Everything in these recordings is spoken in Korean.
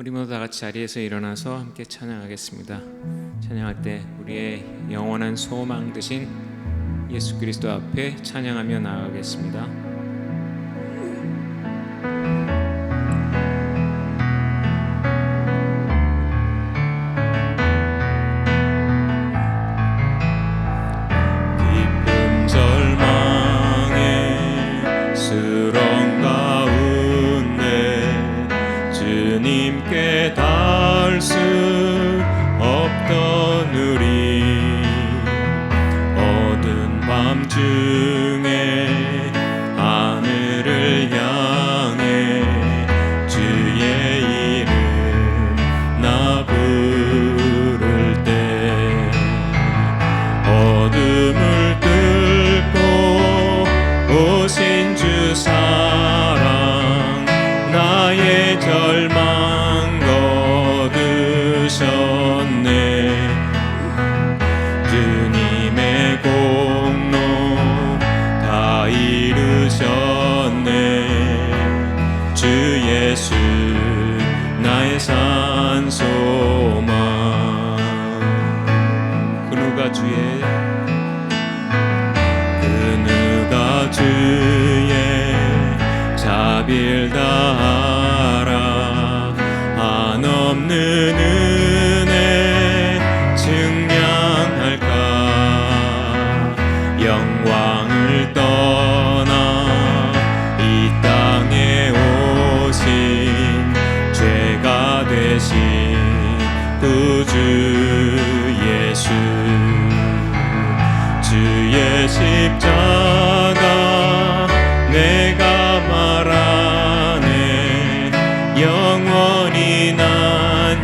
우리 모두 다 같이 자리에서 일어나서 함께 찬양하겠습니다. 찬양할 때 우리의 영원한 소망 되신 예수 그리스도 앞에 찬양하며 나아가겠습니다. 주님께 닿을 수 없던 우리 어두운 밤중에 하늘을 향해 주의 이름 나 부를 때 어둠을 뚫고 오신 주 사랑 나의 절망 거두셨네. 주님의 공로 다 이루셨네. 주 예수 나의 산 소망. 그 누가 주의 자비를 다하라. 한없는 은혜 증량할까. 영광을 떠나 이 땅에 오신 죄가 되신 구주 예수. 주의 십자가 내가 말하네. 영원히 난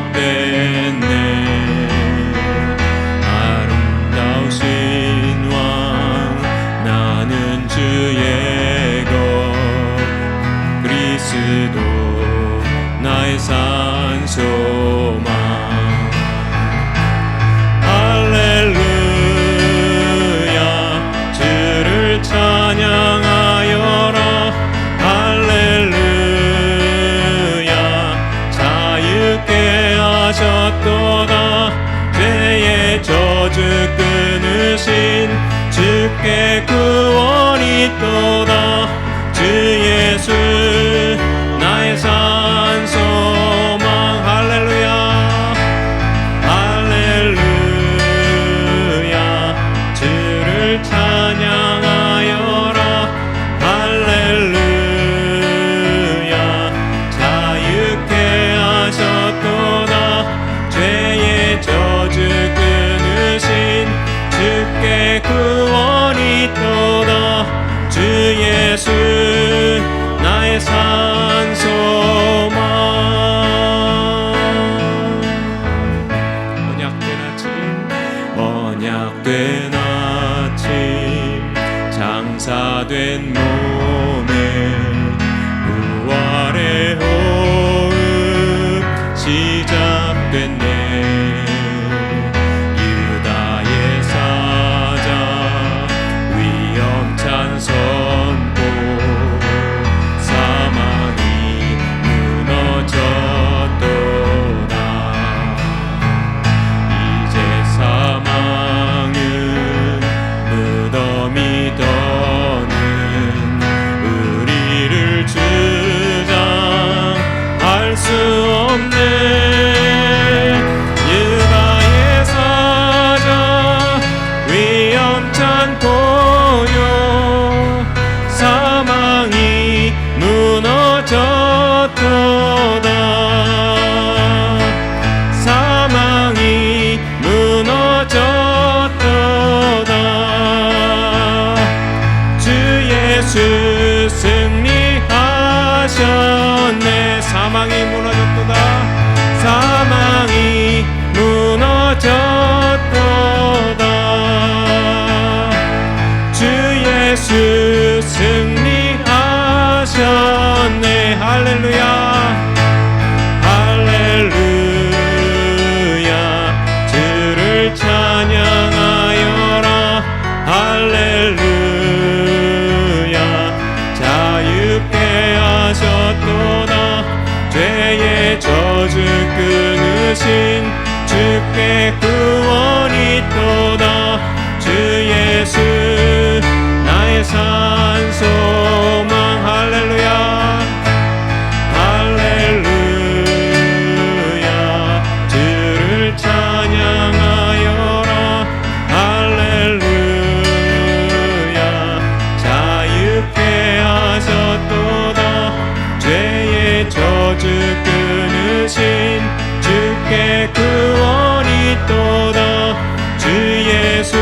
용납됐네. 아름다우신 왕 나는 주의 것. 그리스도 나의 산 소망. 할렐루야 주를 찬양하여라. 할렐루야 자유케 하셨도다. 죄의 저주 끊으신 주께 구원이 있도다. 주 예수 나의 산 소망. 할렐루야 할렐루야 주를 찬양하여라. 할렐루야 자유케 하셨도다. 죄의 저주 끊으신 주께 구원이 있도다. 주 예수 나의 산 소망. 언약된 아침 장사된 몸에 부활의 호흡 시작됐네. 유다의 사자 위험찬 선포. 사망이 무너졌도다. 이제 사망은 무덤이 더는 우리를 주장할 수 없네. 유다의 사자 위험찬 고요. 사망이 무너졌도다. 사망이 무너졌도다. 주 예수 승리하셨네. 사망이 무너졌도다. 사망이 무너졌도다. 주 예수 승리하셨네. 할렐루야 할렐루야 주를 찬양하여라. 할렐루야 자유케 하셨도다. 주께 구원이 있도다. 주 예수 나의 산 소망. 할렐루야 할렐루야. 주를 찬양하여라. 할렐루야. 자유케 하셨도다. 죄의 저주 끊으신 주께 구원이 있도다. 주 예수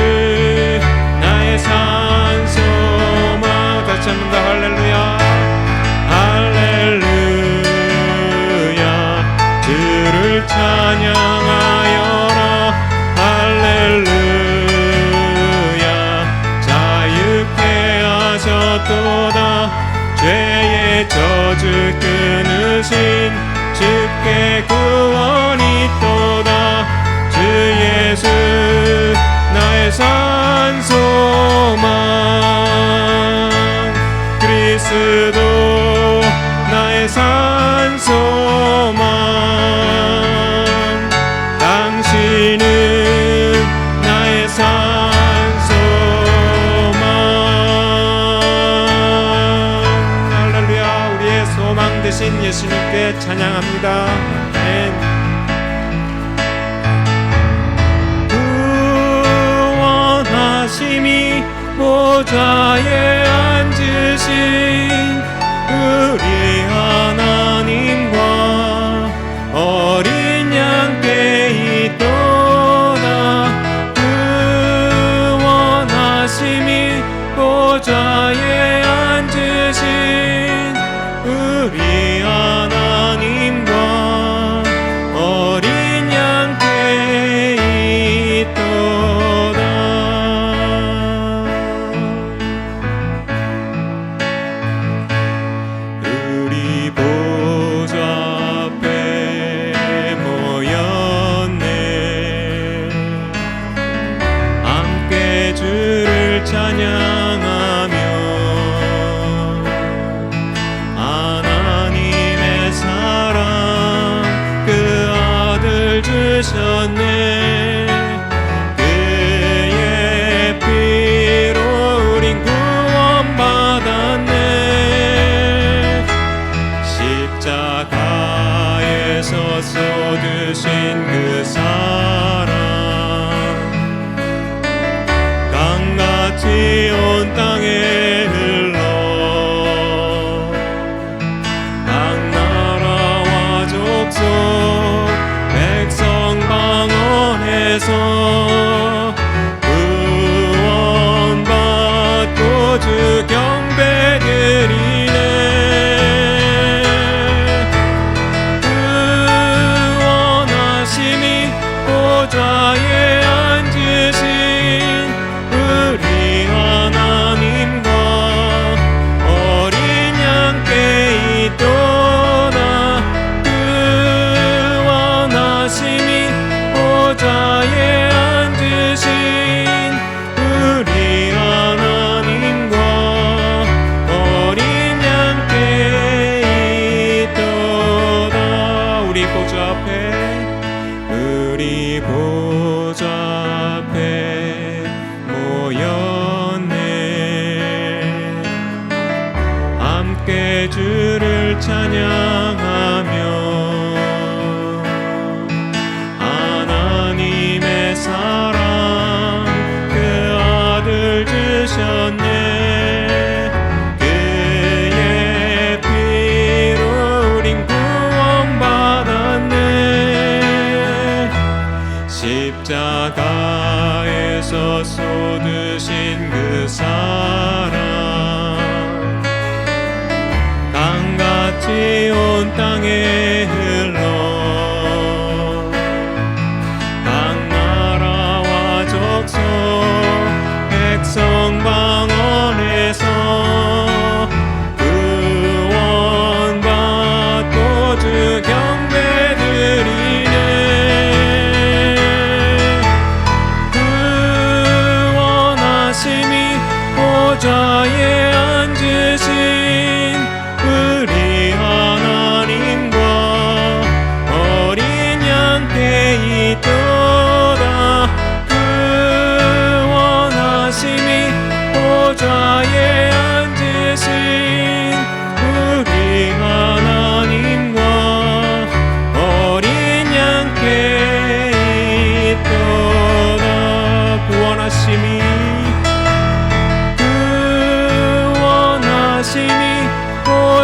나의 산 소망. 다시 한번 더 할렐루야 할렐루야. 주를 찬양하여라. 할렐루야. 자유케 하셨도다. 죄의 저주 끊으신 주께 구원이 있도다. 주 예수 나의 산 소망. 그리스도 나의 산 소망. 당신은 나의 산 소망. 할렐루야. 우리의 소망 되신 예수님께 찬양합니다. 아멘. 구원하심이 보좌에 앉으신 우리 하나님과 어린 양께 있도다. 구원하심이 보좌에 앉으신 우리 하나님과 어린 양께 있도다. 우리 보좌 앞에 모였네. 함께 주를 찬양하며 하나님의 사랑 그 아들 주셨네. 그의 피로 우린 구원받았네. 십자가에서 쏟으신 그 사랑 강같이 온 땅에 흘러 각 나라와 족속 백성 방언해서 구원받고 주 경배드리네. 구원하심이 보좌에 앉으신 우리 하나님과 어린 양께 있도다. 구원하심이 보좌에 앉으신 우리 하나님과 어린 양께 있도다. 우리 보좌 앞에 우리 보좌 앞에 모였네. 함께 주를 찬양하며 하나님의 사랑 그 아들 주셨네. 그의 피로 우린 구원받았네. 십자가에서 쏟으신 그 사랑 강같이 온 땅에 흘러 각 나라와 족속 백성 방언해서 구원받고 주 경배드리네. 구원하심이 보좌에 앉으신 우리 하나님과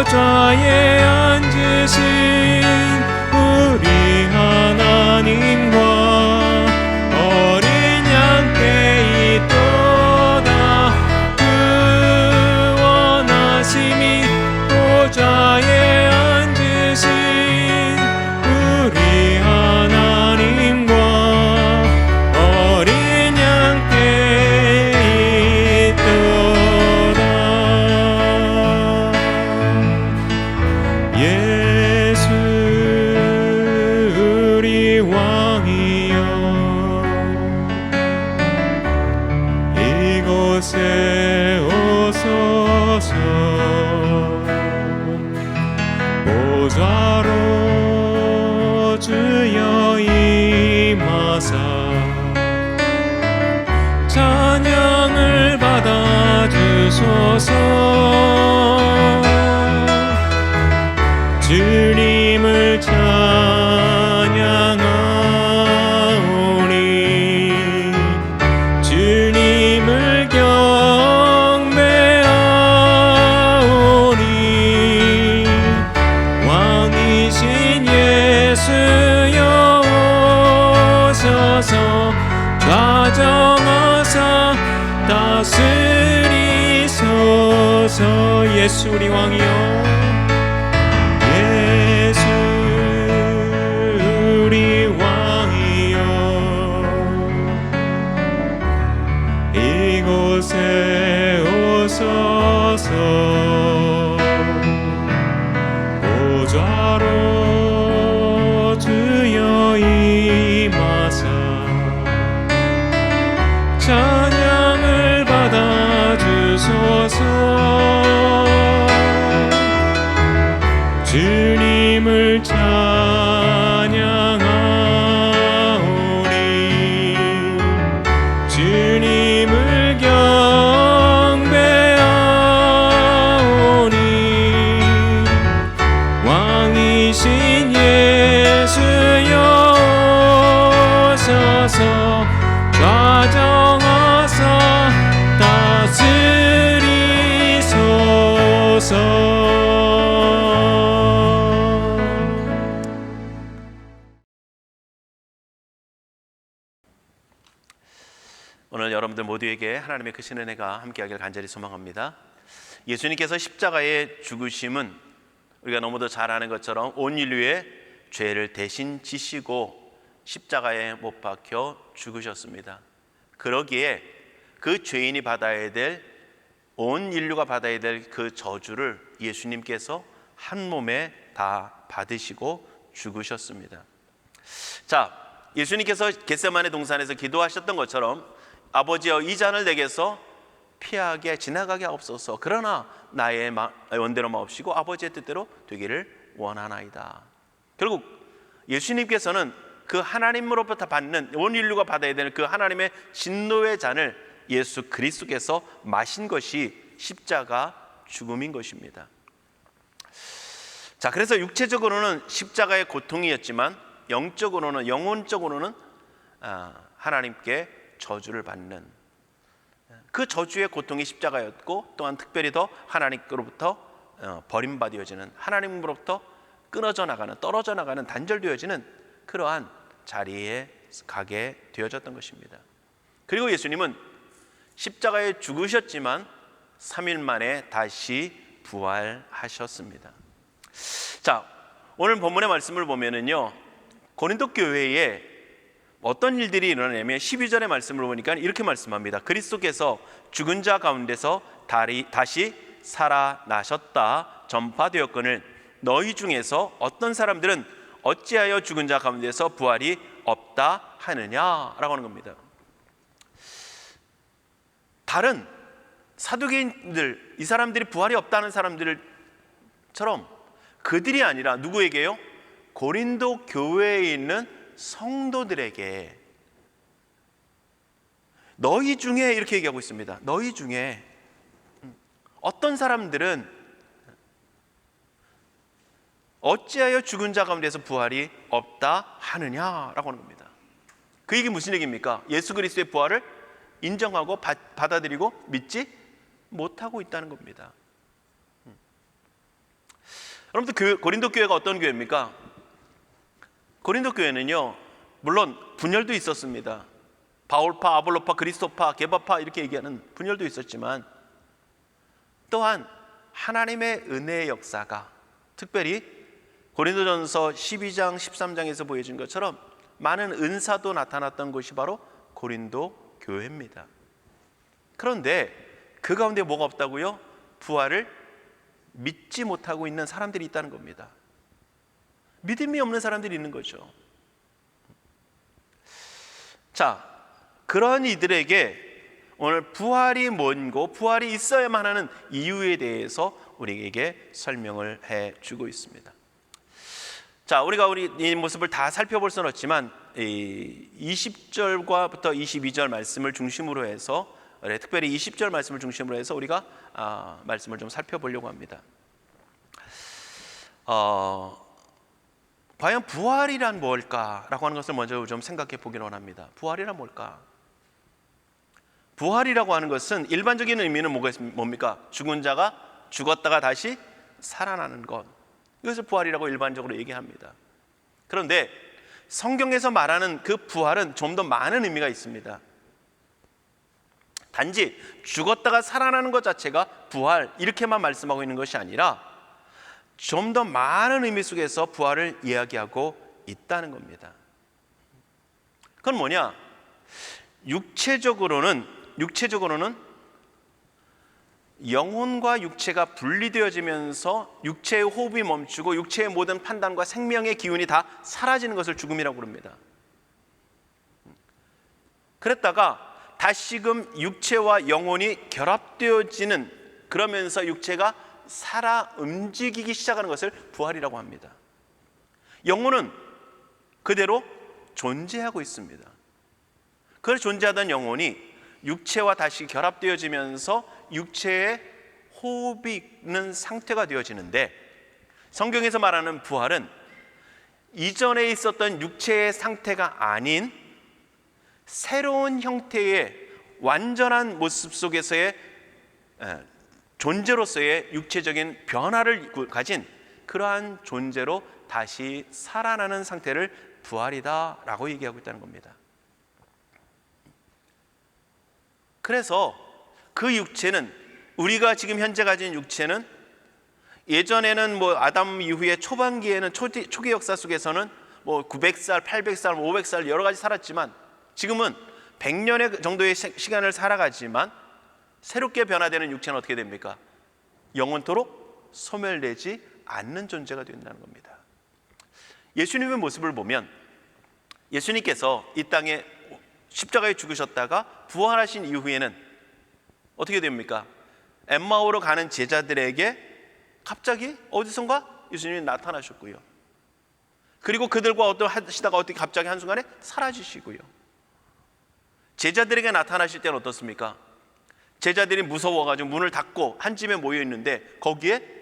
보좌에 앉으신 우리 하나님과 어린 양께 있도다. 그 원하심이 보좌에 앉으신 우리 하나님과 어린 양께 있도다. 예수 우리 왕이여, 이곳에 오소서. 보좌로 주여 임하사 찬양을 받아주소서. 주님을 찬양하오니 주님을 경배하오니 왕이신 예수여 오셔서 좌정하사 다스리소서. 예수 우리 왕이여, 예수 우리 왕이여, 이곳에 오소서. 보좌로 주여 임하사 찬양을 받아주소서. 주님을 찬양하오니 주님을 경배하오니 왕이신 예수여 오셔서 좌정하사 다스리소서. 오늘 여러분들 모두에게 하나님의 크신 은혜가 함께하길 간절히 소망합니다. 예수님께서 십자가의 죽으심은 우리가 너무도 잘 아는 것처럼 온 인류의 죄를 대신 지시고 십자가에 못 박혀 죽으셨습니다. 그러기에 그 죄인이 받아야 될, 온 인류가 받아야 될 그 저주를 예수님께서 한 몸에 다 받으시고 죽으셨습니다. 자, 예수님께서 겟세마네 동산에서 기도하셨던 것처럼 아버지여, 이 잔을 내게서 피하게 지나가게 하옵소서. 그러나 나의 원대로 마옵시고 아버지의 뜻대로 되기를 원하나이다. 결국 예수님께서는 그 하나님으로부터 받는, 온 인류가 받아야 되는 그 하나님의 진노의 잔을 예수 그리스도께서 마신 것이 십자가 죽음인 것입니다. 자, 그래서 육체적으로는 십자가의 고통이었지만 영적으로는, 영혼적으로는 하나님께 저주를 받는 그 저주의 고통이 십자가였고, 또한 특별히 더 하나님으로부터 버림받아지는, 하나님으로부터 끊어져 나가는, 떨어져 나가는, 단절되어지는 그러한 자리에 가게 되어졌던 것입니다. 그리고 예수님은 십자가에 죽으셨지만 3일 만에 다시 부활하셨습니다. 자, 오늘 본문의 말씀을 보면은요, 고린도 교회에 어떤 일들이 일어나냐면 12절의 말씀을 보니까 이렇게 말씀합니다. 그리스도께서 죽은 자 가운데서 다시 살아나셨다 전파되었거늘 너희 중에서 어떤 사람들은 어찌하여 죽은 자 가운데서 부활이 없다 하느냐라고 하는 겁니다. 다른 사두개인들, 이 사람들이 부활이 없다는 사람들처럼 그들이 아니라 누구에게요? 고린도 교회에 있는 성도들에게, 너희 중에, 이렇게 얘기하고 있습니다. 너희 중에 어떤 사람들은 어찌하여 죽은 자 가운데서 부활이 없다 하느냐라고 하는 겁니다. 그 얘기 무슨 얘기입니까? 예수 그리스도의 부활을 인정하고 받아들이고 믿지 못하고 있다는 겁니다. 여러분들 고린도 교회가 어떤 교회입니까? 고린도 교회는요, 물론 분열도 있었습니다. 바울파, 아볼로파, 그리스도파, 게바파 이렇게 얘기하는 분열도 있었지만 또한 하나님의 은혜의 역사가 특별히 고린도전서 12장 13장에서 보여준 것처럼 많은 은사도 나타났던 곳이 바로 고린도 교회입니다. 그런데 그 가운데 뭐가 없다고요? 부활을 믿지 못하고 있는 사람들이 있다는 겁니다. 믿음이 없는 사람들이 있는 거죠. 자, 그런 이들에게 오늘 부활이 뭔고 부활이 있어야만 하는 이유에 대해서 우리에게 설명을 해주고 있습니다. 자, 우리가 이 모습을 다 살펴볼 수는 없지만 20절과부터 22절 말씀을 중심으로 해서 특별히 20절 말씀을 중심으로 해서 우리가 말씀을 좀 살펴보려고 합니다. 과연 부활이란 뭘까라고 하는 것을 먼저 좀 생각해 보기를 원합니다. 부활이란 뭘까? 부활이라고 하는 것은 일반적인 의미는 뭡니까? 죽은 자가 죽었다가 다시 살아나는 것, 이것을 부활이라고 일반적으로 얘기합니다. 그런데 성경에서 말하는 그 부활은 좀 더 많은 의미가 있습니다. 단지 죽었다가 살아나는 것 자체가 부활 이렇게만 말씀하고 있는 것이 아니라 좀 더 많은 의미 속에서 부활을 이야기하고 있다는 겁니다. 그건 뭐냐? 육체적으로는 영혼과 육체가 분리되어지면서 육체의 호흡이 멈추고 육체의 모든 판단과 생명의 기운이 다 사라지는 것을 죽음이라고 부릅니다. 그랬다가 다시금 육체와 영혼이 결합되어지는, 그러면서 육체가 살아 움직이기 시작하는 것을 부활이라고 합니다. 영혼은 그대로 존재하고 있습니다. 그 존재하던 영혼이 육체와 다시 결합되어지면서 육체의 호흡이 있는 상태가 되어지는데, 성경에서 말하는 부활은 이전에 있었던 육체의 상태가 아닌 새로운 형태의 완전한 모습 속에서의 존재로서의 육체적인 변화를 가진 그러한 존재로 다시 살아나는 상태를 부활이다라고 얘기하고 있다는 겁니다. 그래서 그 육체는, 우리가 지금 현재 가진 육체는 예전에는 아담 이후에 초반기에는 초기 역사 속에서는 900살, 800살, 500살 여러 가지 살았지만 지금은 100년의 정도의 시간을 살아가지만 새롭게 변화되는 육체는 어떻게 됩니까? 영원토록 소멸되지 않는 존재가 된다는 겁니다. 예수님의 모습을 보면 예수님께서 이 땅에 십자가에 죽으셨다가 부활하신 이후에는 어떻게 됩니까? 엠마오로 가는 제자들에게 갑자기 어디선가 예수님이 나타나셨고요. 그리고 그들과 하시다가 갑자기 한순간에 사라지시고요. 제자들에게 나타나실 때는 어떻습니까? 제자들이 무서워가지고 문을 닫고 한 집에 모여 있는데 거기에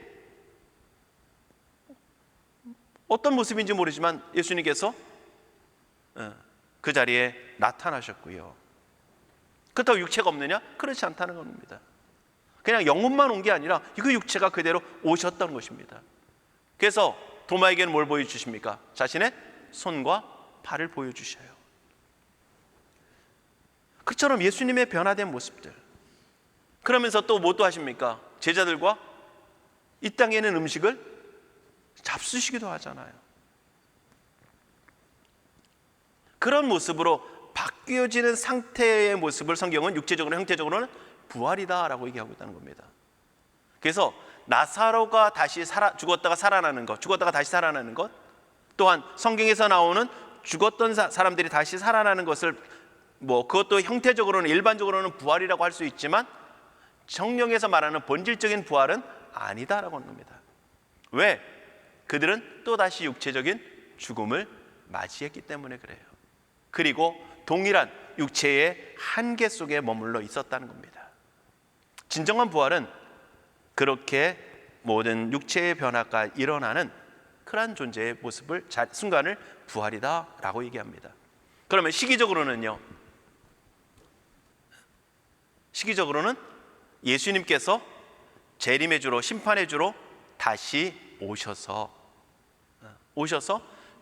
어떤 모습인지 모르지만 예수님께서 그 자리에 나타나셨고요. 그렇다고 육체가 없느냐? 그렇지 않다는 겁니다. 그냥 영혼만 온 게 아니라 그 육체가 그대로 오셨던 것입니다. 그래서 도마에게는 뭘 보여주십니까? 자신의 손과 발을 보여주셔요. 그처럼 예수님의 변화된 모습들, 그러면서 또 뭐 또 하십니까? 제자들과 이 땅에 있는 음식을 잡수시기도 하잖아요. 그런 모습으로 바뀌어지는 상태의 모습을 성경은 육체적으로, 형태적으로는 부활이다라고 얘기하고 있다는 겁니다. 그래서 나사로가 다시 죽었다가 살아나는 것, 죽었다가 다시 살아나는 것, 또한 성경에서 나오는 죽었던 사람들이 다시 살아나는 것을 그것도 형태적으로는, 일반적으로는 부활이라고 할 수 있지만 성경에서 말하는 본질적인 부활은 아니다라고 하는 겁니다. 왜? 그들은 또다시 육체적인 죽음을 맞이했기 때문에 그래요. 그리고 동일한 육체의 한계 속에 머물러 있었다는 겁니다. 진정한 부활은 그렇게 모든 육체의 변화가 일어나는 그러한 존재의 모습을, 순간을 부활이다라고 얘기합니다. 그러면 시기적으로는 예수님께서 재림의 주로, 심판의 주로 다시 오셔서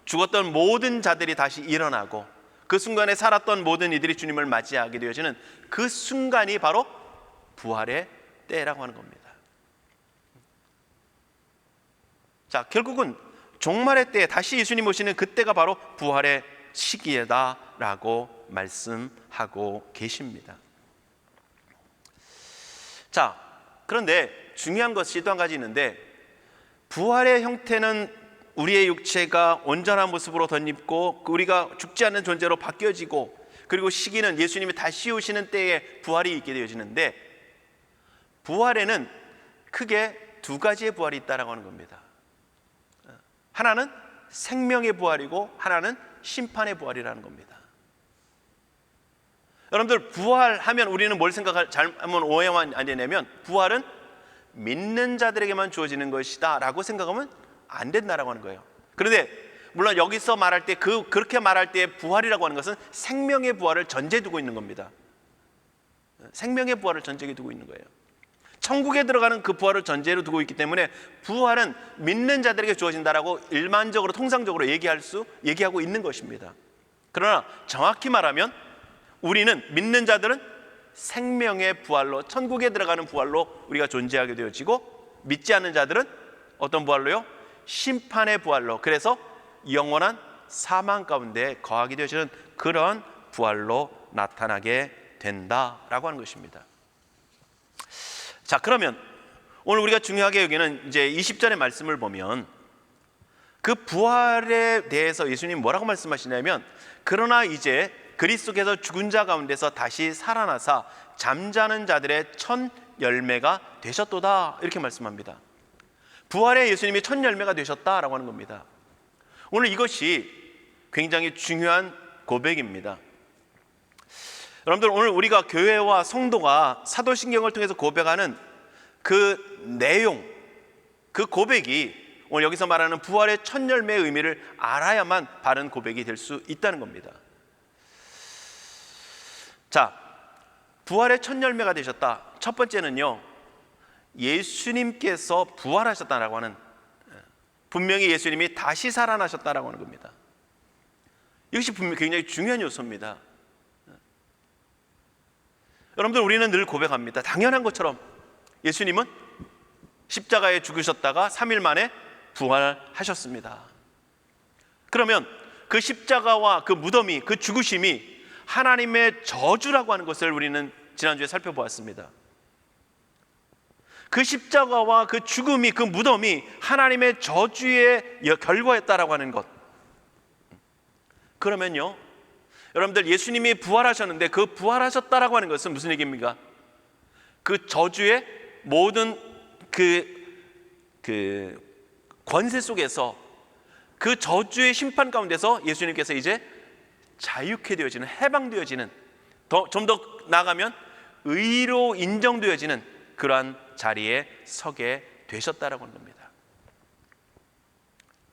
죽었던 모든 자들이 다시 일어나고 그 순간에 살았던 모든 이들이 주님을 맞이하게 되어지는 그 순간이 바로 부활의 때라고 하는 겁니다. 자, 결국은 종말의 때에 다시 예수님 오시는 그때가 바로 부활의 시기다라고 말씀하고 계십니다. 자, 그런데 중요한 것이 또 한 가지 있는데, 부활의 형태는 우리의 육체가 온전한 모습으로 덧입고 우리가 죽지 않는 존재로 바뀌어지고, 그리고 시기는 예수님이 다시 오시는 때에 부활이 있게 되어지는데, 부활에는 크게 두 가지의 부활이 있다라고 하는 겁니다. 하나는 생명의 부활이고 하나는 심판의 부활이라는 겁니다. 여러분들, 부활하면 우리는 뭘 잘못 오해하면 안 되냐면, 부활은 믿는 자들에게만 주어지는 것이다 라고 생각하면 안 된다라고 하는 거예요. 그런데 물론 여기서 말할 때 그렇게 말할 때 부활이라고 하는 것은 생명의 부활을 전제에 두고 있는 겁니다. 생명의 부활을 전제에 두고 있는 거예요. 천국에 들어가는 그 부활을 전제로 두고 있기 때문에 부활은 믿는 자들에게 주어진다라고 일반적으로 통상적으로 얘기하고 있는 것입니다. 그러나 정확히 말하면 우리는, 믿는 자들은 생명의 부활로, 천국에 들어가는 부활로 우리가 존재하게 되어지고, 믿지 않는 자들은 어떤 부활로요? 심판의 부활로, 그래서 영원한 사망 가운데 거하게 되어지는 그런 부활로 나타나게 된다라고 하는 것입니다. 자, 그러면 오늘 우리가 중요하게 여기는 이제 20절의 말씀을 보면 그 부활에 대해서 예수님이 뭐라고 말씀하시냐면, 그러나 이제 그리스도께서 죽은 자 가운데서 다시 살아나사 잠자는 자들의 첫 열매가 되셨도다, 이렇게 말씀합니다. 부활에 예수님이 첫 열매가 되셨다라고 하는 겁니다. 오늘 이것이 굉장히 중요한 고백입니다. 여러분들, 오늘 우리가 교회와 성도가 사도신경을 통해서 고백하는 그 내용, 그 고백이 오늘 여기서 말하는 부활의 첫 열매의 의미를 알아야만 바른 고백이 될 수 있다는 겁니다. 자, 부활의 첫 열매가 되셨다. 첫 번째는요, 예수님께서 부활하셨다라고 하는, 분명히 예수님이 다시 살아나셨다라고 하는 겁니다. 이것이 분명히 굉장히 중요한 요소입니다. 여러분들, 우리는 늘 고백합니다. 당연한 것처럼 예수님은 십자가에 죽으셨다가 3일 만에 부활하셨습니다. 그러면 그 십자가와 그 무덤이, 그 죽으심이 하나님의 저주라고 하는 것을 우리는 지난주에 살펴보았습니다. 그 십자가와 그 죽음이, 그 무덤이 하나님의 저주의 결과였다라고 하는 것. 그러면요, 여러분들, 예수님이 부활하셨는데 그 부활하셨다라고 하는 것은 무슨 얘기입니까? 그 저주의 모든 그 권세 속에서, 그 저주의 심판 가운데서 예수님께서 이제 자유케 되어지는, 해방되어지는, 좀 더 나아가면 의로 인정되어지는 그러한 자리에 서게 되셨다라고 하는 겁니다.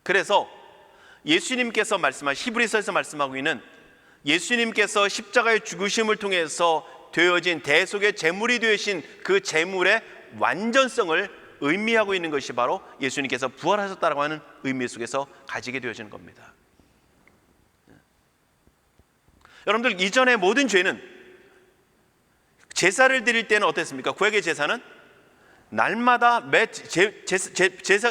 그래서 예수님께서 말씀하신, 히브리서에서 말씀하고 있는 예수님께서 십자가의 죽으심을 통해서 되어진 대속의 제물이 되신 그 제물의 완전성을 의미하고 있는 것이 바로 예수님께서 부활하셨다라고 하는 의미 속에서 가지게 되어지는 겁니다. 여러분들, 이전의 모든 죄는, 제사를 드릴 때는 어땠습니까? 구약의 제사는 날마다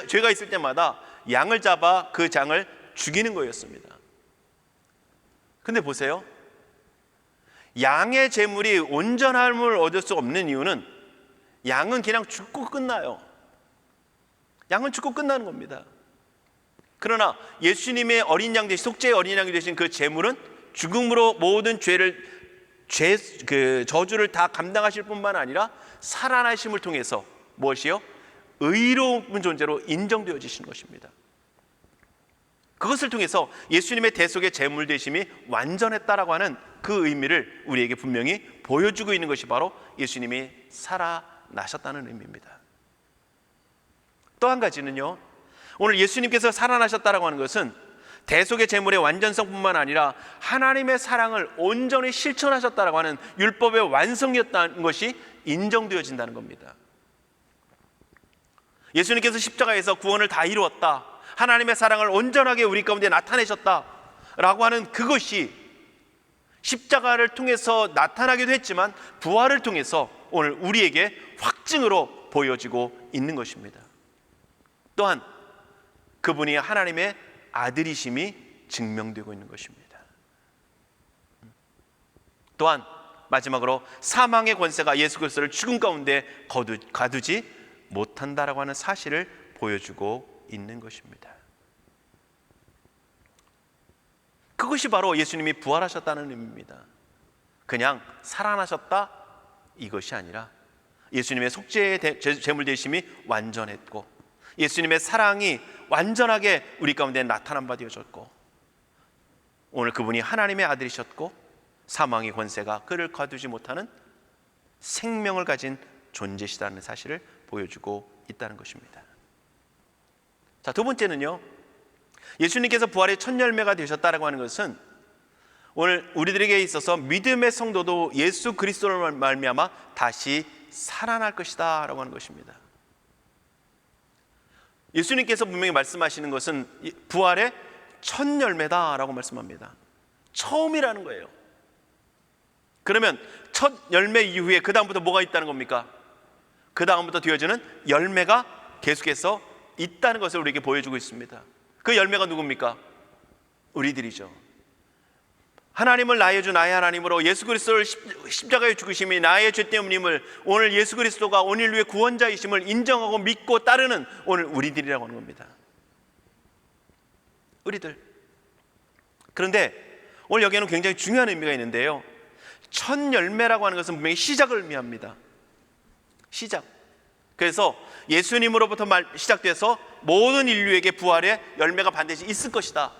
죄가 있을 때마다 양을 잡아 그 장을 죽이는 거였습니다. 근데 보세요, 양의 제물이 온전함을 얻을 수 없는 이유는 양은 그냥 죽고 끝나요. 양은 죽고 끝나는 겁니다. 그러나 예수님의 어린 양 되신, 속죄의 어린 양이 되신 그 제물은 죽음으로 모든 저주를 다 감당하실 뿐만 아니라 살아나심을 통해서 무엇이요? 의로운 존재로 인정되어지시는 것입니다. 그것을 통해서 예수님의 대속의 제물 되심이 완전했다라고 하는 그 의미를 우리에게 분명히 보여주고 있는 것이 바로 예수님이 살아나셨다는 의미입니다. 또 한 가지는요, 오늘 예수님께서 살아나셨다라고 하는 것은 대속의 제물의 완전성뿐만 아니라 하나님의 사랑을 온전히 실천하셨다라고 하는 율법의 완성이었다는 것이 인정되어진다는 겁니다. 예수님께서 십자가에서 구원을 다 이루었다, 하나님의 사랑을 온전하게 우리 가운데 나타내셨다 라고 하는 그것이 십자가를 통해서 나타나기도 했지만 부활을 통해서 오늘 우리에게 확증으로 보여지고 있는 것입니다. 또한 그분이 하나님의 아들이심이 증명되고 있는 것입니다. 또한 마지막으로 사망의 권세가 예수 그리스도를 죽음 가운데 가두지 못한다라고 하는 사실을 보여주고 있는 것입니다. 그것이 바로 예수님이 부활하셨다는 의미입니다. 그냥 살아나셨다 이것이 아니라 예수님의 속죄의 제물 되심이 완전했고, 예수님의 사랑이 완전하게 우리 가운데 나타난 바 되어졌고, 오늘 그분이 하나님의 아들이셨고 사망의 권세가 그를 거두지 못하는 생명을 가진 존재시다는 사실을 보여주고 있다는 것입니다. 자, 두 번째는요, 예수님께서 부활의 첫 열매가 되셨다라고 하는 것은 오늘 우리들에게 있어서 믿음의 성도도 예수 그리스도를 말미암아 다시 살아날 것이다 라고 하는 것입니다. 예수님께서 분명히 말씀하시는 것은 부활의 첫 열매다라고 말씀합니다. 처음이라는 거예요. 그러면 첫 열매 이후에 그 다음부터 뭐가 있다는 겁니까? 그 다음부터 되어지는 열매가 계속해서 있다는 것을 우리에게 보여주고 있습니다. 그 열매가 누굽니까? 우리들이죠. 하나님을 나의 주 나의 하나님으로 예수 그리스도를 십자가에 죽으심이 나의 죄 때문임을, 오늘 예수 그리스도가 오늘 위의 구원자이심을 인정하고 믿고 따르는 오늘 우리들이라고 하는 겁니다. 우리들. 그런데 오늘 여기에는 굉장히 중요한 의미가 있는데요, 첫 열매라고 하는 것은 분명히 시작을 의미합니다. 시작. 그래서 예수님으로부터 시작돼서 모든 인류에게 부활의 열매가 반드시 있을 것이다,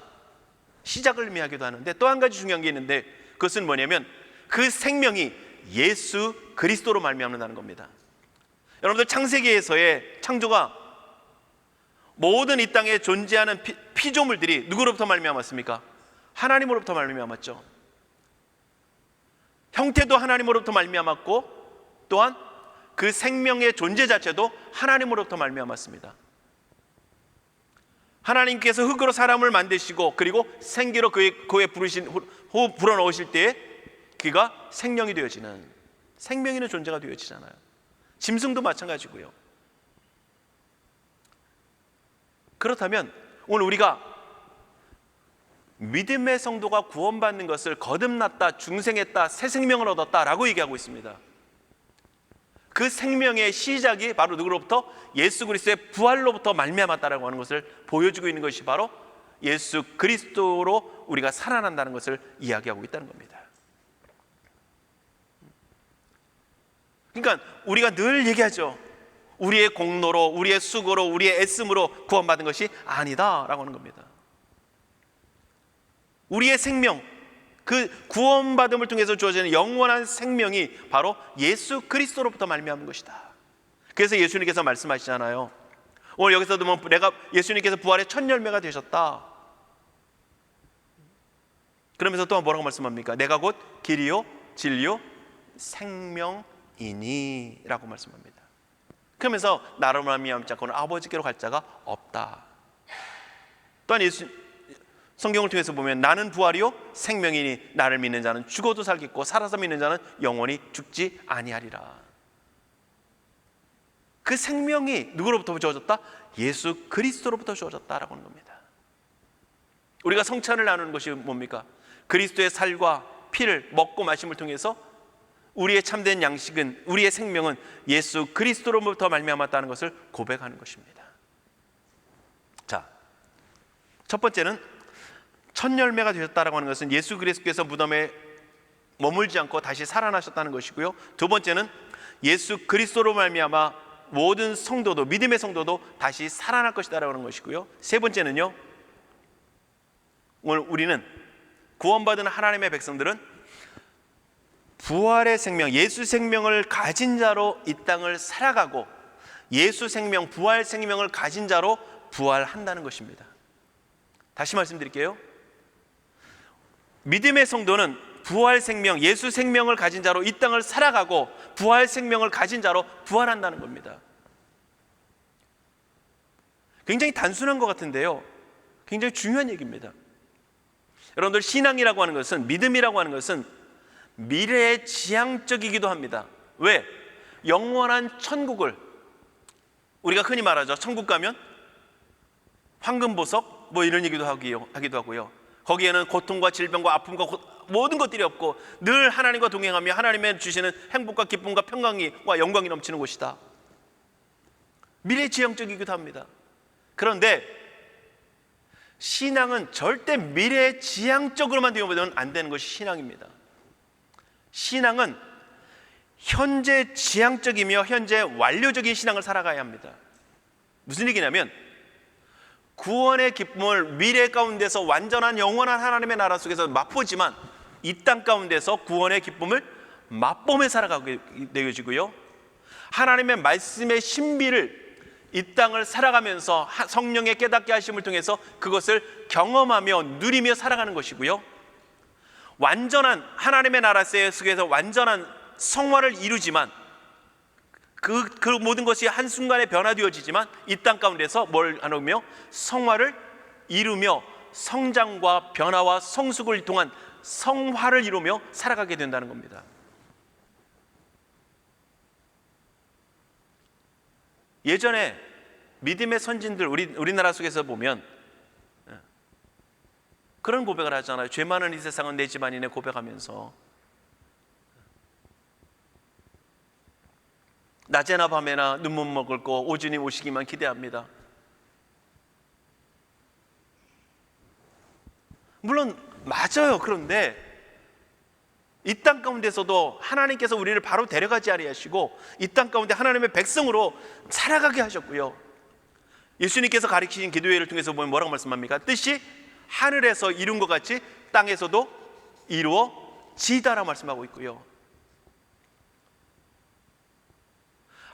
시작을 의미하기도 하는데, 또 한 가지 중요한 게 있는데 그것은 뭐냐면 그 생명이 예수 그리스도로 말미암는다는 겁니다. 여러분들, 창세기에서의 창조가 모든 이 땅에 존재하는 피조물들이 누구로부터 말미암았습니까? 하나님으로부터 말미암았죠. 형태도 하나님으로부터 말미암았고, 또한 그 생명의 존재 자체도 하나님으로부터 말미암았습니다. 하나님께서 흙으로 사람을 만드시고 그리고 생기로 그의 부르신 호흡 불어넣으실 때에 그가 생명이 되어지는, 생명 있는 존재가 되어지잖아요. 짐승도 마찬가지고요. 그렇다면 오늘 우리가 믿음의 성도가 구원받는 것을 거듭났다, 중생했다, 새 생명을 얻었다라고 얘기하고 있습니다. 그 생명의 시작이 바로 누구로부터? 예수 그리스도의 부활로부터 말미암았다라고 하는 것을 보여주고 있는 것이 바로 예수 그리스도로 우리가 살아난다는 것을 이야기하고 있다는 겁니다. 그러니까 우리가 늘 얘기하죠. 우리의 공로로, 우리의 수고로, 우리의 애씀으로 구원받은 것이 아니다라고 하는 겁니다. 우리의 생명, 그 구원받음을 통해서 주어지는 영원한 생명이 바로 예수 그리스도로부터 말미암은 것이다. 그래서 예수님께서 말씀하시잖아요. 오늘 여기서도 뭐 예수님께서 부활의 첫 열매가 되셨다. 그러면서 또 뭐라고 말씀합니까? 내가 곧 길이요 진리요 생명이니 라고 말씀합니다. 그러면서 나로 말미암지 않고는 아버지께로 갈 자가 없다. 또한 성경을 통해서 보면 나는 부활이요 생명이니 나를 믿는 자는 죽어도 살겠고 살아서 믿는 자는 영원히 죽지 아니하리라. 그 생명이 누구로부터 주어졌다? 예수 그리스도로부터 주어졌다라고 하는 겁니다. 우리가 성찬을 나누는 것이 뭡니까? 그리스도의 살과 피를 먹고 마심을 통해서 우리의 참된 양식은, 우리의 생명은 예수 그리스도로부터 말미암았다는 것을 고백하는 것입니다. 자, 첫 번째는 첫 열매가 되셨다라고 하는 것은 예수 그리스도께서 무덤에 머물지 않고 다시 살아나셨다는 것이고요. 두 번째는 예수 그리스도로 말미암아 모든 성도도, 믿음의 성도도 다시 살아날 것이다라고 하는 것이고요. 세 번째는요, 오늘 우리는 구원받은 하나님의 백성들은 부활의 생명, 예수 생명을 가진 자로 이 땅을 살아가고 예수 생명, 부활 생명을 가진 자로 부활한다는 것입니다. 다시 말씀드릴게요. 믿음의 성도는 부활 생명, 예수 생명을 가진 자로 이 땅을 살아가고 부활 생명을 가진 자로 부활한다는 겁니다. 굉장히 단순한 것 같은데요, 굉장히 중요한 얘기입니다. 여러분들, 신앙이라고 하는 것은, 믿음이라고 하는 것은 미래의 지향적이기도 합니다. 왜? 영원한 천국을, 우리가 흔히 말하죠, 천국 가면 황금보석 뭐 이런 얘기도 하기도 하고요. 거기에는 고통과 질병과 아픔과 모든 것들이 없고 늘 하나님과 동행하며 하나님의 주시는 행복과 기쁨과 평강과 영광이 넘치는 곳이다. 미래지향적이기도 합니다. 그런데 신앙은 절대 미래지향적으로만 되면 안 되는 것이 신앙입니다. 신앙은 현재 지향적이며 현재 완료적인 신앙을 살아가야 합니다. 무슨 얘기냐면, 구원의 기쁨을 미래 가운데서 완전한 영원한 하나님의 나라 속에서 맛보지만 이 땅 가운데서 구원의 기쁨을 맛보며 살아가게 되어지고요, 하나님의 말씀의 신비를 이 땅을 살아가면서 성령의 깨닫게 하심을 통해서 그것을 경험하며 누리며 살아가는 것이고요, 완전한 하나님의 나라 속에서 완전한 성화를 이루지만 그 모든 것이 한순간에 변화되어지지만 이 땅 가운데서 뭘 하며 성화를 이루며 성장과 변화와 성숙을 통한 성화를 이루며 살아가게 된다는 겁니다. 예전에 믿음의 선진들, 우리나라 속에서 보면 그런 고백을 하잖아요. 죄 많은 이 세상은 내 집안이네 고백하면서 낮에나 밤에나 눈물 먹을 거 오주님 오시기만 기대합니다. 물론 맞아요. 그런데 이 땅 가운데서도 하나님께서 우리를 바로 데려가지 아니하시고 이 땅 가운데 하나님의 백성으로 살아가게 하셨고요, 예수님께서 가르치신 기도회를 통해서 보면 뭐라고 말씀합니까? 뜻이 하늘에서 이룬 것 같이 땅에서도 이루어지다라고 말씀하고 있고요,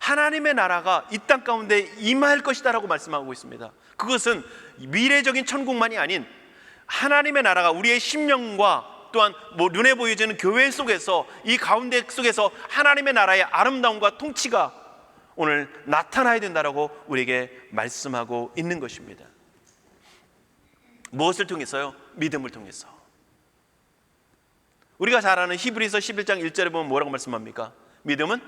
하나님의 나라가 이 땅 가운데 임할 것이다라고 말씀하고 있습니다. 그것은 미래적인 천국만이 아닌 하나님의 나라가 우리의 심령과 또한 눈에 보여지는 교회 속에서, 이 가운데 속에서 하나님의 나라의 아름다움과 통치가 오늘 나타나야 된다라고 우리에게 말씀하고 있는 것입니다. 무엇을 통해서요? 믿음을 통해서. 우리가 잘 아는 히브리서 11장 1절에 보면 뭐라고 말씀합니까? 믿음은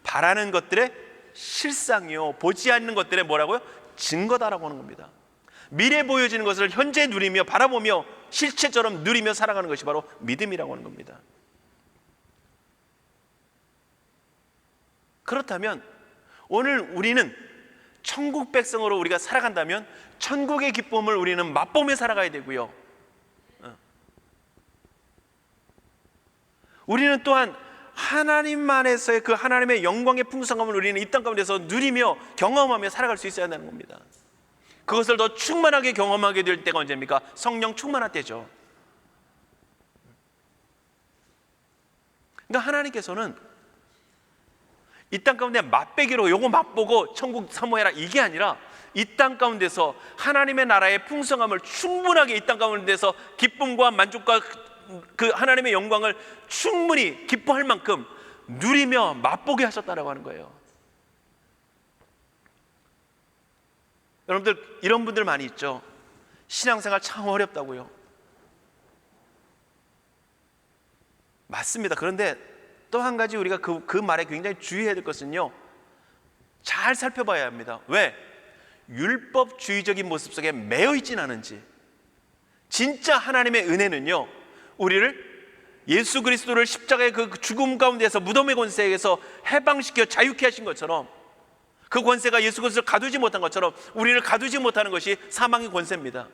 바라는 것들의 실상이요, 보지 않는 것들의 뭐라고요? 증거다라고 하는 겁니다. 미래 보여지는 것을 현재 누리며 바라보며 실체처럼 누리며 살아가는 것이 바로 믿음이라고 하는 겁니다. 그렇다면 오늘 우리는 천국 백성으로 우리가 살아간다면 천국의 기쁨을 우리는 맛보며 살아가야 되고요, 우리는 또한 하나님 안에서의 그 하나님의 영광의 풍성함을 우리는 이 땅 가운데서 누리며 경험하며 살아갈 수 있어야 하는 겁니다. 그것을 더 충만하게 경험하게 될 때가 언제입니까? 성령 충만할 때죠. 그러니까 하나님께서는 이 땅 가운데 맛배기로 요거 맛보고 천국 사모해라 이게 아니라 이 땅 가운데서 하나님의 나라의 풍성함을 충분하게 이 땅 가운데서 기쁨과 만족과 그 하나님의 영광을 충분히 기뻐할 만큼 누리며 맛보게 하셨다라고 하는 거예요. 여러분들, 이런 분들 많이 있죠. 신앙생활 참 어렵다고요. 맞습니다. 그런데 또 한 가지 우리가 그 말에 굉장히 주의해야 될 것은요, 잘 살펴봐야 합니다. 왜? 율법주의적인 모습 속에 매여 있진 않은지. 진짜 하나님의 은혜는요, 우리를 예수 그리스도를 십자가의 그 죽음 가운데서 무덤의 권세에서 해방시켜 자유케 하신 것처럼, 그 권세가 예수 그리스도를 가두지 못한 것처럼 우리를 가두지 못하는 것이 사망의 권세입니다.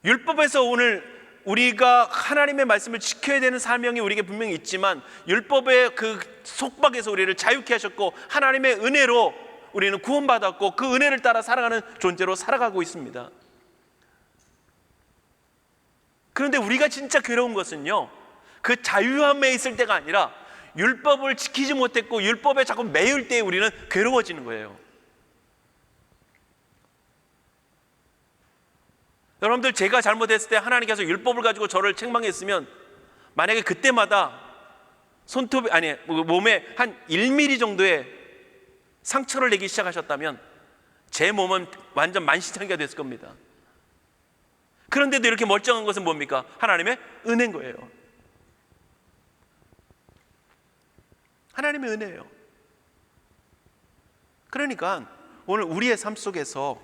율법에서 오늘 우리가 하나님의 말씀을 지켜야 되는 사명이 우리에게 분명히 있지만 율법의 그 속박에서 우리를 자유케 하셨고 하나님의 은혜로 우리는 구원받았고 그 은혜를 따라 살아가는 존재로 살아가고 있습니다. 그런데 우리가 진짜 괴로운 것은요, 그 자유함에 있을 때가 아니라 율법을 지키지 못했고 율법에 자꾸 매일 때에 우리는 괴로워지는 거예요. 여러분들, 제가 잘못했을 때 하나님께서 율법을 가지고 저를 책망했으면 만약에 그때마다 몸에 한 1mm 정도의 상처를 내기 시작하셨다면 제 몸은 완전 만신창이가 됐을 겁니다. 그런데도 이렇게 멀쩡한 것은 뭡니까? 하나님의 은혜인 거예요. 하나님의 은혜예요. 그러니까 오늘 우리의 삶 속에서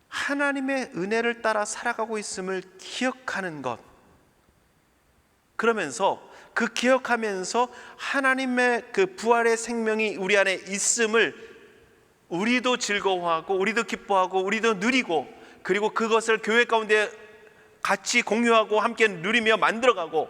하나님의 은혜를 따라 살아가고 있음을 기억하는 것, 그러면서 그 기억하면서 하나님의 그 부활의 생명이 우리 안에 있음을 우리도 즐거워하고 우리도 기뻐하고 우리도 누리고, 그리고 그것을 교회 가운데 같이 공유하고 함께 누리며 만들어가고,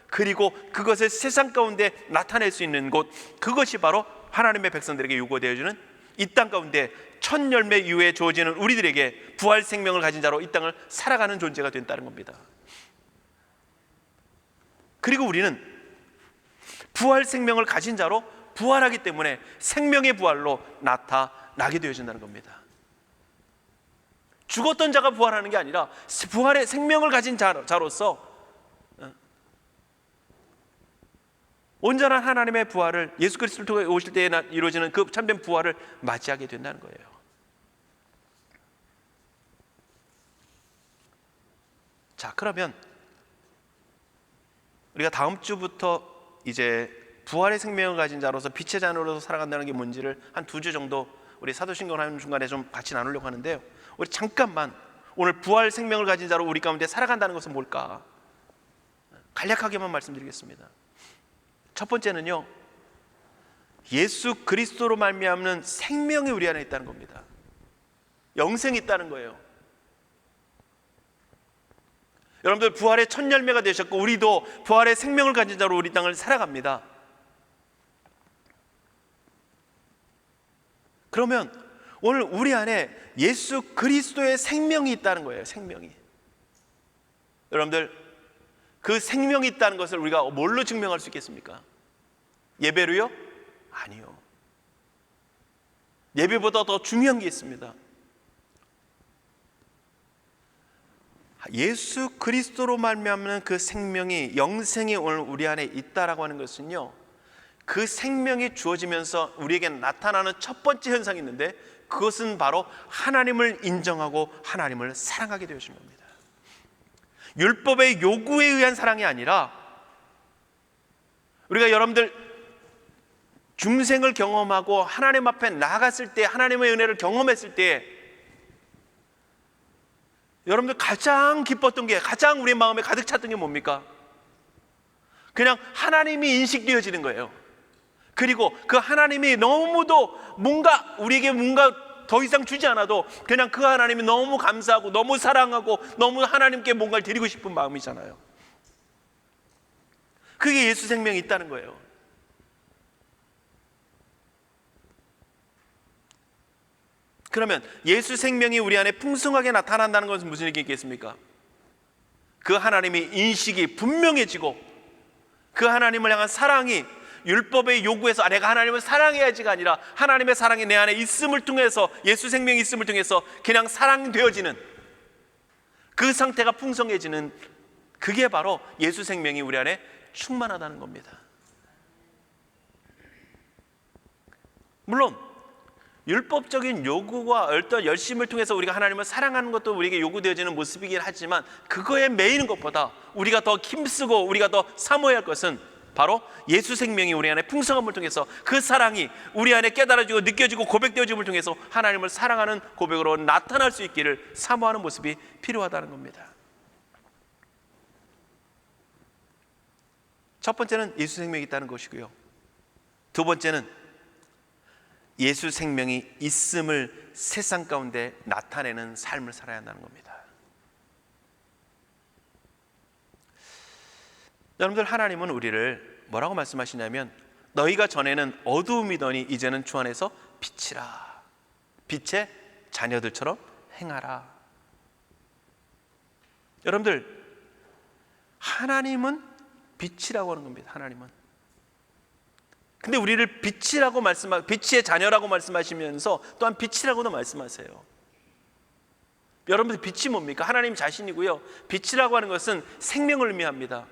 그리고 그것을 세상 가운데 나타낼 수 있는 곳, 그것이 바로 하나님의 백성들에게 요구되어지는 이 땅 가운데 첫 열매 이후에 주어지는 우리들에게 부활 생명을 가진 자로 이 땅을 살아가는 존재가 된다는 겁니다. 그리고 우리는 부활 생명을 가진 자로 부활하기 때문에 생명의 부활로 나타나게 되어진다는 겁니다. 죽었던 자가 부활하는 게 아니라 부활의 생명을 가진 자로서 온전한 하나님의 부활을, 예수 그리스도를 통해 오실 때에 이루어지는 그 참된 부활을 맞이하게 된다는 거예요. 자, 그러면 우리가 다음 주부터 이제 부활의 생명을 가진 자로서 빛의 자녀로서 살아간다는 게 뭔지를 한 2주 정도 우리 사도신경을 하는 중간에 좀 같이 나누려고 하는데요, 우리 잠깐만 오늘 부활 생명을 가진 자로 우리 가운데 살아간다는 것은 뭘까? 간략하게만 말씀드리겠습니다. 첫 번째는요, 예수 그리스도로 말미암는 생명이 우리 안에 있다는 겁니다. 영생이 있다는 거예요. 여러분들 부활의 첫 열매가 되셨고 우리도 부활의 생명을 가진 자로 우리 땅을 살아갑니다. 그러면 오늘 우리 안에 예수 그리스도의 생명이 있다는 거예요. 생명이. 여러분들 그 생명이 있다는 것을 우리가 뭘로 증명할 수 있겠습니까? 예배로요? 아니요. 예배보다 더 중요한 게 있습니다. 예수 그리스도로 말미암는 그 생명이, 영생이 오늘 우리 안에 있다라고 하는 것은요, 그 생명이 주어지면서 우리에게 나타나는 첫 번째 현상이 있는데, 그것은 바로 하나님을 인정하고 하나님을 사랑하게 되어진 겁니다. 율법의 요구에 의한 사랑이 아니라, 우리가 여러분들 중생을 경험하고 하나님 앞에 나아갔을 때, 하나님의 은혜를 경험했을 때 여러분들 가장 기뻤던 게, 가장 우리 마음에 가득 찼던 게 뭡니까? 그냥 하나님이 인식되어지는 거예요. 그리고 그 하나님이 너무도 뭔가 우리에게 뭔가 더 이상 주지 않아도 그냥 그 하나님이 너무 감사하고 너무 사랑하고 너무 하나님께 뭔가를 드리고 싶은 마음이잖아요. 그게 예수 생명이 있다는 거예요. 그러면 예수 생명이 우리 안에 풍성하게 나타난다는 것은 무슨 얘기겠습니까? 그 하나님의 인식이 분명해지고, 그 하나님을 향한 사랑이 율법의 요구에서 내가 하나님을 사랑해야지가 아니라 하나님의 사랑이 내 안에 있음을 통해서, 예수 생명이 있음을 통해서 그냥 사랑되어지는 그 상태가 풍성해지는, 그게 바로 예수 생명이 우리 안에 충만하다는 겁니다. 물론 율법적인 요구와 어떤 열심을 통해서 우리가 하나님을 사랑하는 것도 우리에게 요구되어지는 모습이긴 하지만, 그거에 매이는 것보다 우리가 더 힘쓰고 우리가 더 사모해야 할 것은 바로 예수 생명이 우리 안에 풍성함을 통해서 그 사랑이 우리 안에 깨달아지고 느껴지고 고백되어짐을 통해서 하나님을 사랑하는 고백으로 나타날 수 있기를 사모하는 모습이 필요하다는 겁니다. 첫 번째는 예수 생명이 있다는 것이고요, 두 번째는 예수 생명이 있음을 세상 가운데 나타내는 삶을 살아야 한다는 겁니다. 여러분들, 하나님은 우리를 뭐라고 말씀하시냐면, 너희가 전에는 어두움이더니 이제는 주 안에서 빛이라, 빛의 자녀들처럼 행하라. 여러분들, 하나님은 빛이라고 하는 겁니다. 하나님은. 근데 우리를 빛이라고 빛의 자녀라고 말씀하시면서 또한 빛이라고도 말씀하세요. 여러분들, 빛이 뭡니까? 하나님 자신이고요, 빛이라고 하는 것은 생명을 의미합니다.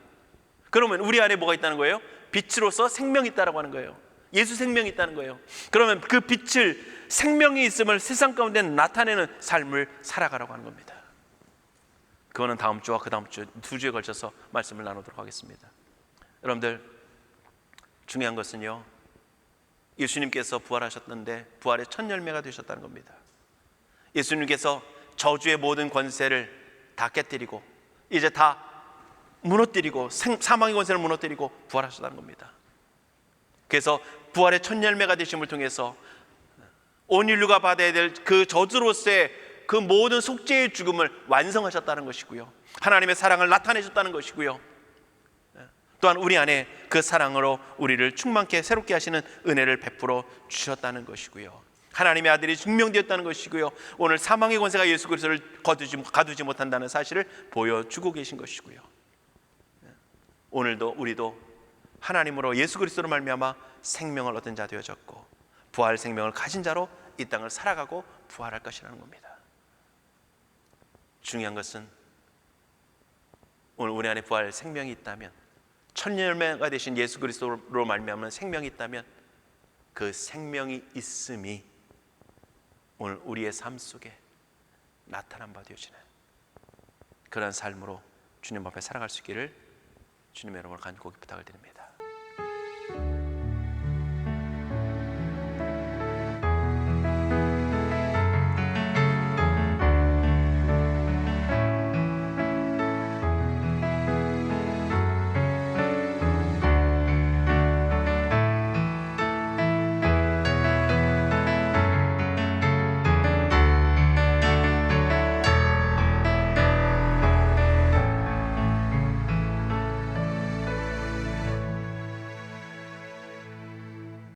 그러면 우리 안에 뭐가 있다는 거예요? 빛으로서 생명이 있다라고 하는 거예요. 예수 생명이 있다는 거예요. 그러면 그 빛을, 생명이 있음을 세상 가운데 나타내는 삶을 살아가라고 하는 겁니다. 그거는 다음 주와 그 다음 주 2주에 걸쳐서 말씀을 나누도록 하겠습니다. 여러분들, 중요한 것은요, 예수님께서 부활하셨는데 부활의 첫 열매가 되셨다는 겁니다. 예수님께서 저주의 모든 권세를 다 깨뜨리고 이제 다 무너뜨리고 사망의 권세를 무너뜨리고 부활하셨다는 겁니다. 그래서 부활의 첫 열매가 되심을 통해서 온 인류가 받아야 될 그 저주로서의 그 모든 속죄의 죽음을 완성하셨다는 것이고요, 하나님의 사랑을 나타내셨다는 것이고요, 또한 우리 안에 그 사랑으로 우리를 충만케 새롭게 하시는 은혜를 베풀어 주셨다는 것이고요, 하나님의 아들이 증명되었다는 것이고요, 오늘 사망의 권세가 예수 그리스도를 가두지 못한다는 사실을 보여주고 계신 것이고요, 오늘도 우리도 하나님으로 예수 그리스도로 말미암아 생명을 얻은 자 되어졌고 부활 생명을 가진 자로 이 땅을 살아가고 부활할 것이라는 겁니다. 중요한 것은 오늘 우리 안에 부활 생명이 있다면, 첫 열매가 되신 예수 그리스도로 말미암은 생명이 있다면, 그 생명이 있음이 오늘 우리의 삶 속에 나타난 바 되어지는 그런 삶으로 주님 앞에 살아갈 수 있기를 주님의 이름으로 간곡히 부탁을 드립니다.